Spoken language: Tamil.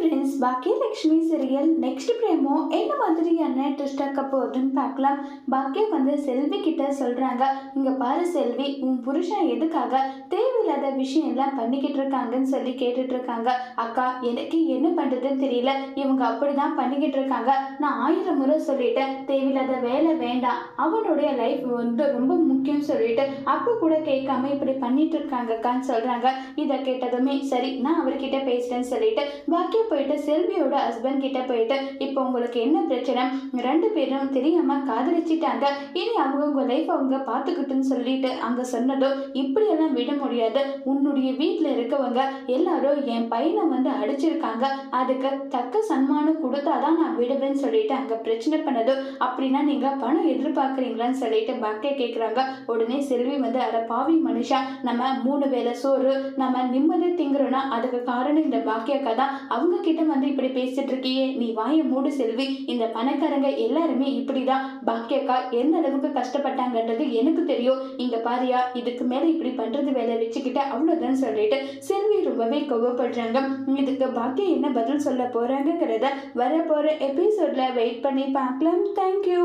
Friends, Baakiyalakshmi serial next promo என்ன மாதிரியான ட்விஸ்ட் ஆக்க போகுதுன்னு பார்க்கலாம். பாக்கியா வந்து செல்வி கிட்ட சொல்றாங்க, இங்க பாரு செல்வி, உன் புருஷன் எதுக்காக தேவையில்லாத விஷயம் எல்லாம் பண்ணிக்கிட்டு இருக்காங்கன்னு சொல்லி கேட்டுட்டு இருக்காங்க. அக்கா, எனக்கு என்ன பண்றதுன்னு தெரியல, இவங்க அப்படிதான் பண்ணிக்கிட்டு இருக்காங்க. நான் 1000 முறை சொல்லிட்டேன், தேவையில்லாத வேலை வேண்டாம், அவனுடைய லைஃப் வந்து ரொம்ப முக்கியம் சொல்லிட்டு அப்ப கூட கேட்காம இப்படி பண்ணிட்டு இருக்காங்கக்கான்னு சொல்றாங்க. இதை கேட்டதுமே சரி, நான் அவர்கிட்ட பேசுறேன்னு சொல்லிட்டு பாக்கியா போயிட்டு செல்வியோட ஹஸ்பண்ட் கிட்ட போயிட்டு, இப்போ உங்களுக்கு என்ன பிரச்சனை, 2 பேரும் தெரியாம காதலிச்சிட்டாங்க, இனி அவங்க உங்க லைஃப் அவங்க பார்த்துக்கிட்டுன்னு சொல்லிட்டு அங்க சொன்னதும், இப்படியெல்லாம் விட முடியாது, உன்னுடைய வீட்டில் இருக்கவங்க எல்லாரும் என் பையனை வந்து அடிச்சிருக்காங்க, அதுக்கு தக்க சன்மானம் கொடுத்தாதான் நான் விடுவேன்னு சொல்லிட்டு அங்க பிரச்சனை பண்ணதும், அப்படின்னா நீங்க பணம் எதிர்பார்க்குறீங்களான்னு சொல்லிட்டு பாக்கியா கேட்குறாங்க. உடனே செல்வி வந்து, அட பாவி மனுஷா, நம்ம 3 வேளை சோறு நம்ம நிம்மதி திங்குறோம்னா அதுக்கு காரணம் இந்த பாக்கியாக்கா தான், அவங்க கிட்ட வந்து இப்படி பேசிட்டு இருக்கியே, நீ வாயை மூடு செல்வி, இந்த பணக்காரங்க எல்லாருமே இப்படிதான், பாக்கியக்கா எந்த அளவுக்கு கஷ்டப்பட்டாங்கன்றது எனக்கு தெரியும், இங்க பாரியா, இதுக்கு மேல இப்படி பண்றது வேலை வச்சுக்கிட்ட அவ்வளவுதான் சொல்லிட்டு செல்வி ரொம்பவே கோவப்படுறாங்க. இதுக்கு பாக்கியா என்ன பதில் சொல்ல போறாங்கிறத வரப்போற எபிசோட்ல வெயிட் பண்ணி பார்க்கலாம். தேங்க்யூ.